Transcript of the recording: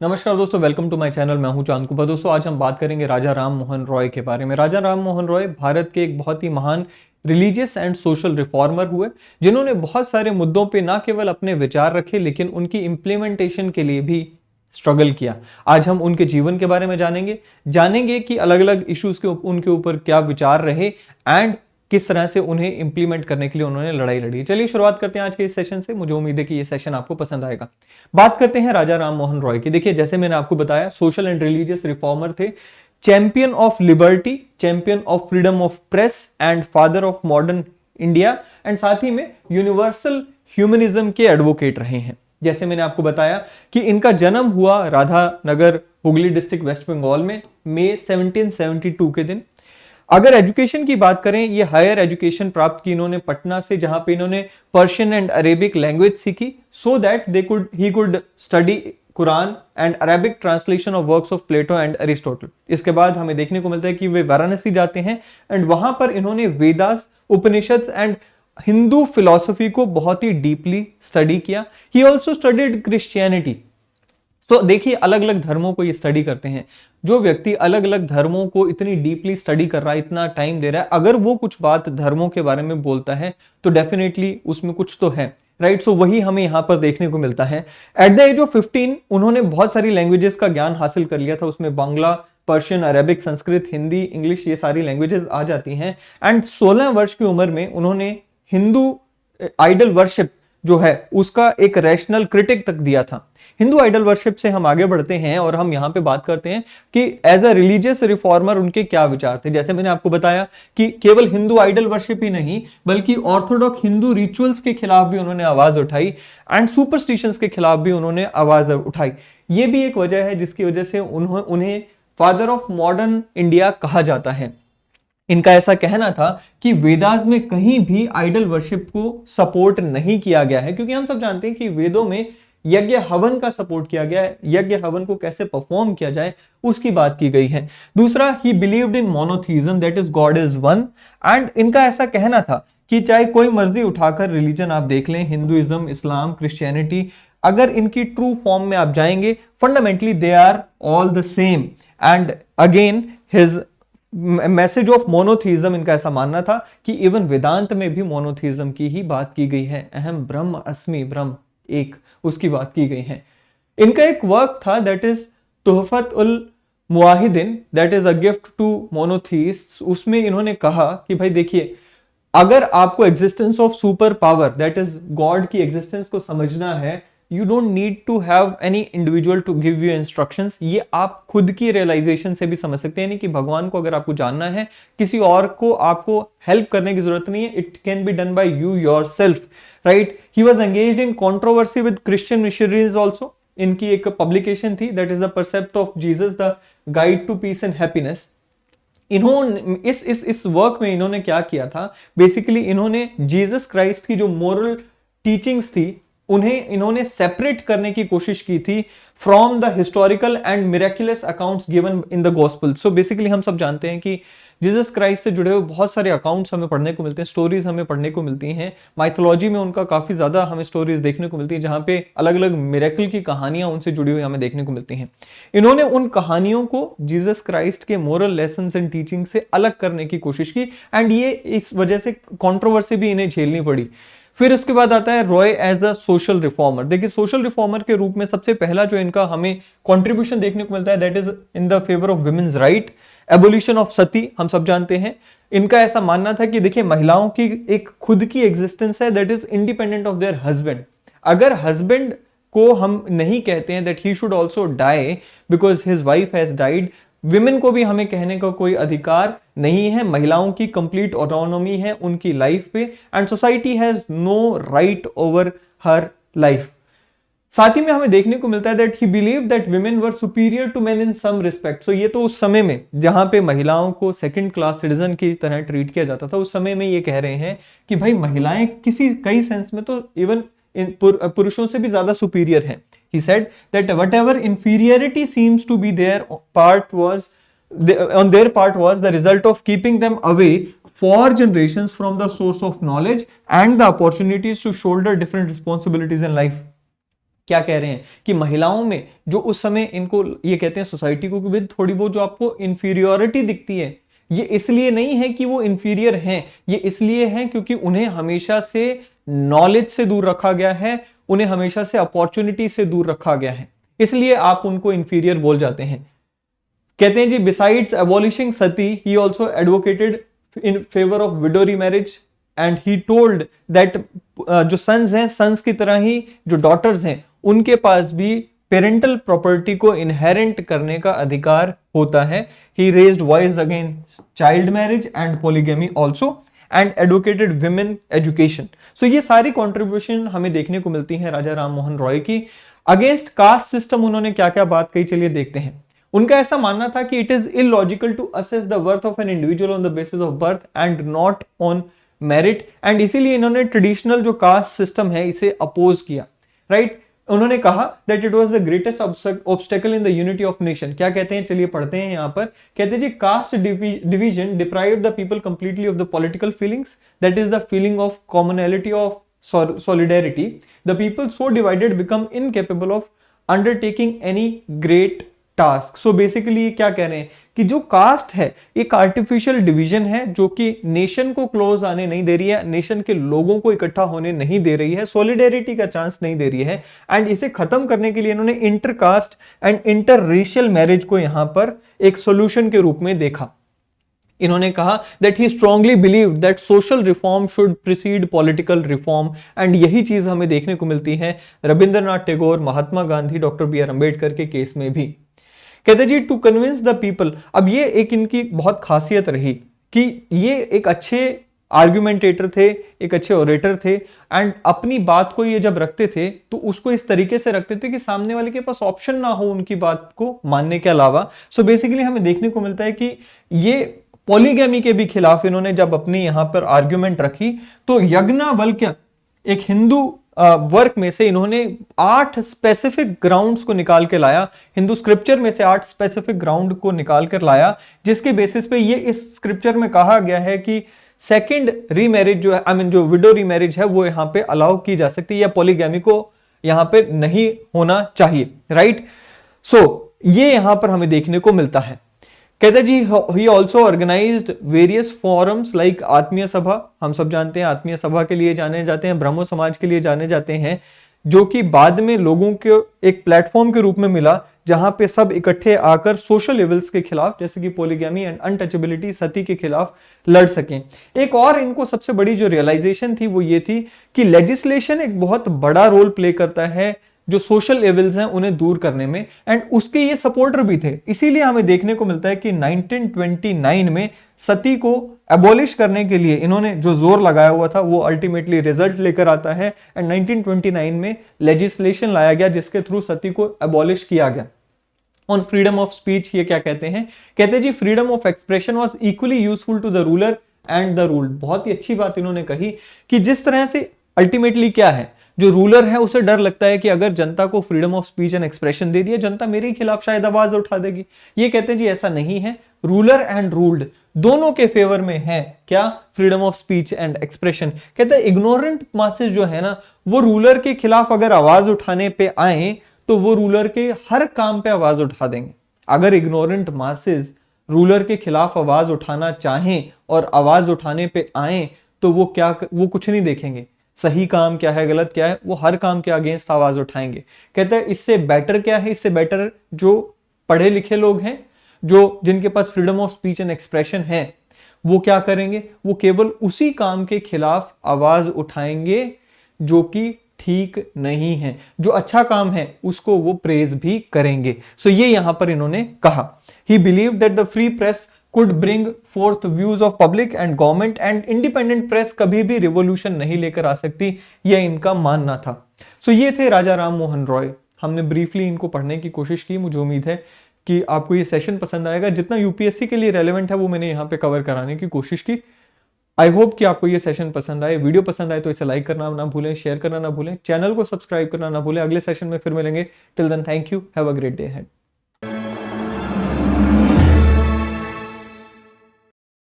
नमस्कार दोस्तों, welcome to my channel. मैं हूं चांद कुपा। दोस्तों, आज हम बात करेंगे राजा राम मोहन रॉय के बारे में। राजा राम मोहन रॉय भारत के एक बहुत ही महान रिलीजियस एंड सोशल रिफॉर्मर हुए, जिन्होंने बहुत सारे मुद्दों पे ना केवल अपने विचार रखे लेकिन उनकी इम्प्लीमेंटेशन के लिए भी स्ट्रगल किया। आज हम उनके जीवन के बारे में जानेंगे कि अलग अलग इश्यूज के उनके ऊपर क्या विचार रहे एंड किस तरह से उन्हें इंप्लीमेंट करने के लिए उन्होंने लड़ाई लड़ी। चलिए शुरुआत करते हैं आज के इस सेशन से। मुझे उम्मीद है कि ये सेशन आपको पसंद आएगा। बात करते हैं राजा राम मोहन रॉय की। देखिए, जैसे मैंने आपको बताया, सोशल एंड रिलीजियस रिफॉर्मर थे, champion of liberty, champion of freedom of press and father of modern India, and साथ ही में यूनिवर्सल ह्यूमनिज्म के एडवोकेट रहे हैं। जैसे मैंने आपको बताया कि इनका जन्म हुआ राधानगर, हुगली डिस्ट्रिक्ट, वेस्ट बंगाल में मई 1772 के दिन। अगर एजुकेशन की बात करें, ये हायर एजुकेशन प्राप्त की इन्होंने पटना से, जहां पे इन्होंने पर्शियन एंड अरेबिक लैंग्वेज सीखी so that he could study Quran and Arabic translation of works of Plato and Aristotle. इसके बाद हमें देखने को मिलता है कि वे वाराणसी जाते हैं एंड वहां पर इन्होंने वेदास, उपनिषद एंड हिंदू फिलॉसफी को बहुत ही डीपली स्टडी किया। He also studied Christianity. तो देखिए, अलग अलग धर्मों को ये स्टडी करते हैं। जो व्यक्ति अलग अलग धर्मों को इतनी डीपली स्टडी कर रहा है, इतना टाइम दे रहा है, अगर वो कुछ बात धर्मों के बारे में बोलता है तो डेफिनेटली उसमें कुछ तो है, राइट। सो वही हमें यहां पर देखने को मिलता है। एट द एज ऑफ 15 उन्होंने बहुत सारी लैंग्वेजेस का ज्ञान हासिल कर लिया था। उसमें Bangla, Persian, Arabic, Sanskrit, Hindi, English, ये सारी लैंग्वेजेस आ जाती हैं। एंड 16 वर्ष की उम्र में उन्होंने हिंदू आइडल वर्शिप जो है उसका एक रैशनल क्रिटिक तक दिया था। हिंदू आइडल वर्शिप से हम आगे बढ़ते हैं और हम यहां पे बात करते हैं कि एज अ रिलीजियस रिफॉर्मर उनके क्या विचार थे। जैसे मैंने आपको बताया कि केवल हिंदू आइडल वर्शिप ही नहीं बल्कि ऑर्थोडॉक्स हिंदू रिचुअल्स के खिलाफ भी उन्होंने आवाज उठाई एंड सुपरस्टिशंस के खिलाफ भी उन्होंने आवाज उठाई। ये भी एक वजह है जिसकी वजह से उन्हें फादर ऑफ मॉडर्न इंडिया कहा जाता है। इनका ऐसा कहना था कि वेदास में कहीं भी आइडल वर्शिप को सपोर्ट नहीं किया गया है, क्योंकि हम सब जानते हैं कि वेदों में यज्ञ हवन का सपोर्ट किया गया है। यज्ञ हवन को कैसे परफॉर्म किया जाए उसकी बात की गई है। दूसरा, ही believed in monotheism, that is God is one. And इनका ऐसा कहना था कि चाहे कोई मर्जी उठाकर रिलीजन आप देख लें, हिंदुइज्म, इस्लाम, क्रिश्चियनिटी, अगर इनकी ट्रू फॉर्म में आप जाएंगे, fundamentally they are all the same. And again his message of monotheism, इनका ऐसा मानना था कि इवन वेदांत में भी मोनोथीज्म की ही बात की गई है। अहम ब्रह्म अस्मि, ब्रह्म एक, उसकी बात की गई है। इनका एक वर्क था that is Tuhfat ul Muwahhidin, that is a gift to monotheists. उसमें इन्होंने कहा कि भाई देखिए, अगर आपको existence of super power that is God की एग्जिस्टेंस को समझना है, you don't need to have any individual to give you instructions. ये आप खुद की रियलाइजेशन से भी समझ सकते हैं। यानी कि भगवान को अगर आपको जानना है, किसी और को आपको हेल्प करने की जरूरत नहीं है। It can be done by you yourself, right. He was engaged in controversy with Christian missionaries also. इनकी एक पब्लिकेशन थी that is the percept of Jesus, the guide to peace and happiness. इन्होंने इस वर्क में इन्होंने क्या किया था, बेसिकली इन्होंने जीसस क्राइस्ट की जो मोरल टीचिंग्स थी उन्हें इन्होंने सेपरेट करने की कोशिश की थी from the historical and miraculous accounts given in the gospel. So basically हम सब जानते हैं कि जीसस क्राइस्ट से जुड़े हुए बहुत सारे अकाउंट्स हमें पढ़ने को मिलते हैं, स्टोरीज हमें पढ़ने को मिलती हैं। माइथोलॉजी में उनका काफी ज्यादा हमें स्टोरीज देखने को मिलती है, जहां पे अलग अलग मिरेकल की कहानियां उनसे जुड़ी हुई हमें देखने को मिलती हैं। इन्होंने उन कहानियों को जीसस क्राइस्ट के मोरल लेसन्स एंड टीचिंग से अलग करने की कोशिश की एंड ये इस वजह से कंट्रोवर्सी भी इन्हें झेलनी पड़ी। फिर उसके बाद आता है Roy as the social reformer. देखिए, सोशल रिफॉर्मर के रूप में सबसे पहला जो इनका हमें कंट्रीब्यूशन देखने को मिलता है that is in the favour of women's right, abolition of sati. हम सब जानते हैं इनका ऐसा मानना था कि देखिए, महिलाओं की एक खुद की एग्जिस्टेंस है that is independent of their husband. अगर हस्बैंड को हम नहीं कहते हैं that he should also die because his wife has died, women को भी हमें कहने का कोई अधिकार नहीं है। महिलाओं की कंप्लीट ऑटोनॉमी है उनकी लाइफ पे and society has no right over her life. साथ ही में हमें देखने को मिलता है that he believe that women were superior to men in some respect. So ये तो उस समय में जहां पे महिलाओं को सेकंड क्लास सिटीजन की तरह ट्रीट किया जाता था, उस समय में ये कह रहे हैं कि भाई महिलाएं कई सेंस में तो इवन पुरुषों से भी ज्यादा सुपीरियर हैं। He said that whatever inferiority seems to be on their part was the result of keeping them away for generations from the source of knowledge and the opportunities to shoulder different responsibilities in life. क्या कह रहे हैं कि महिलाओं में जो उस समय इनको ये कहते हैं सोसाइटी को कि थोड़ी बहुत जो आपको इंफीरियोरिटी दिखती है, ये इसलिए नहीं है कि वो इंफीरियर हैं, ये इसलिए है क्योंकि उन्हें हमेशा से नॉलेज से दूर रखा गया है, उन्हें हमेशा से अपॉर्चुनिटी से दूर रखा गया है, इसलिए आप उनको इंफीरियर बोल जाते हैं। कहते हैं जी besides abolishing sati he also advocated in favour of widow remarriage and he told that जो सन्स हैं, सन्स की तरह ही जो डॉटर्स हैं, उनके पास भी पेरेंटल प्रॉपर्टी को इनहेरेंट करने का अधिकार होता है। He raised voice against child marriage and polygamy also and advocated women education. So ये सारी कॉन्ट्रीब्यूशन हमें देखने को मिलती है राजा राम मोहन रॉय की। अगेंस्ट कास्ट सिस्टम उन्होंने क्या क्या बात कही, चलिए देखते हैं। उनका ऐसा मानना था कि it is illogical to assess the worth of an individual on the basis of birth and not on merit, and इसीलिए इन्होंने ट्रेडिशनल जो कास्ट सिस्टम है इसे अपोज किया, राइट। उन्होंने कहा that it was the greatest obstacle in the unity of nation. क्या कहते हैं, चलिए पढ़ते हैं यहां पर। कहते हैं जी caste division deprived the people completely of the political feelings, that is the feeling of commonality of solidarity. The people so divided become incapable of undertaking any great task. So basically ये क्या कह रहे हैं कि जो cast है एक artificial division है जो कि नेशन को क्लोज आने नहीं दे रही है, नेशन के लोगों को इकट्ठा होने नहीं दे रही है, सॉलिडेरिटी का चांस नहीं दे रही है। एंड इसे खत्म करने के लिए इन्होंने intercaste and inter racial marriage को यहां पर एक सोल्यूशन के रूप में देखा। इन्होंने कहा that he strongly believe that social reform should precede political reform, and यही चीज हमें देखने को मिलती है Rabindranath Tagore, Mahatma Gandhi, doctor B R Ambedkar के केस में भी। कहते जी टू कन्विंस द पीपल, अब ये एक इनकी बहुत खासियत रही कि ये एक अच्छे आर्ग्यूमेंटेटर थे, एक अच्छे ओरेटर थे, एंड अपनी बात को ये जब रखते थे तो उसको इस तरीके से रखते थे कि सामने वाले के पास ऑप्शन ना हो उनकी बात को मानने के अलावा। सो बेसिकली हमें देखने को मिलता है कि ये पॉलीगैमी के भी खिलाफ इन्होंने जब अपनी यहां पर आर्ग्यूमेंट रखी तो यज्ञवल्क्य एक हिंदू वर्क में से इन्होंने 8 स्पेसिफिक ग्राउंड्स को निकाल के लाया, हिंदू स्क्रिप्चर में से 8 स्पेसिफिक ग्राउंड को निकाल कर लाया, जिसके बेसिस पे ये इस स्क्रिप्चर में कहा गया है कि सेकंड रीमैरिज जो है, जो विडो रीमैरिज है वो यहां पे अलाउ की जा सकती है, या पॉलीगैमी को यहां पे नहीं होना चाहिए, राइट। सो ये यहां पर हमें देखने को मिलता है। कहते जी he also organized various forums like Atmiya Sabha, हम सब जानते हैं आत्मीय सभा के लिए जाने जाते हैं, ब्रह्मो समाज के लिए जाने जाते हैं, जो कि बाद में लोगों के एक प्लेटफॉर्म के रूप में मिला जहां पे सब इकट्ठे आकर सोशल इविल्स के खिलाफ जैसे कि पॉलीगैमी एंड अनटचेबिलिटी, सती के खिलाफ लड़ सकें। एक और इनको सबसे बड़ी जो रियलाइजेशन थी वो ये थी कि लेजिस्लेशन एक बहुत बड़ा रोल प्ले करता है जो सोशल एविल्स हैं उन्हें दूर करने में, एंड उसके ये सपोर्टर भी थे। इसीलिए हमें देखने को मिलता है कि 1929 में सती को एबॉलिश करने के लिए इन्होंने जो जोर लगाया हुआ था वो अल्टीमेटली रिजल्ट लेकर आता है, एंड 1929 में लेजिस्लेशन लाया गया जिसके थ्रू सती को एबॉलिश किया गया। ऑन फ्रीडम ऑफ स्पीच ये क्या कहते हैं, कहते हैं जी freedom of expression was equally useful to the ruler and the ruled. बहुत ही अच्छी बात इन्होंने कही कि जिस तरह से अल्टीमेटली क्या है, जो रूलर है उसे डर लगता है कि अगर जनता को freedom of speech and expression दे दिया, जनता मेरे खिलाफ शायद आवाज उठा देगी। ये कहते हैं जी ऐसा नहीं है, रूलर एंड रूल्ड दोनों के फेवर में है क्या, freedom of speech and expression. कहते हैं इग्नोरेंट मासेस जो है ना वो रूलर के खिलाफ अगर आवाज उठाने पे आए तो वो रूलर के हर काम पे आवाज उठा देंगे। अगर इग्नोरेंट मासेस रूलर के खिलाफ आवाज उठाना चाहें और आवाज उठाने पे आए तो वो कुछ नहीं देखेंगे, सही काम क्या है गलत क्या है, वो हर काम के अगेंस्ट आवाज उठाएंगे। कहते हैं इससे बेटर क्या है, इससे बेटर जो पढ़े लिखे लोग हैं, जो जिनके पास freedom of speech and expression है, वो क्या करेंगे, वो केवल उसी काम के खिलाफ आवाज उठाएंगे जो कि ठीक नहीं है, जो अच्छा काम है उसको वो प्रेज भी करेंगे। सो ये यहां पर इन्होंने कहा। ही believe that the free press could bring forth views of public and government and independent press कभी भी रिवॉल्यूशन नहीं लेकर आ सकती, यह इनका मानना था। सो ये थे राजा राम मोहन रॉय। हमने ब्रीफली इनको पढ़ने की कोशिश की, मुझे उम्मीद है कि आपको ये सेशन पसंद आएगा। जितना यूपीएससी के लिए रेलेवेंट है वो मैंने यहाँ पे कवर कराने की कोशिश की। आई होप कि आपको ये सेशन पसंद आए। वीडियो पसंद आए तो इसे लाइक करना ना भूलें, शेयर करना ना भूलें, चैनल को सब्सक्राइब करना ना भूलें। अगले सेशन में फिर मिलेंगे। Till then thank you, have a great day ahead.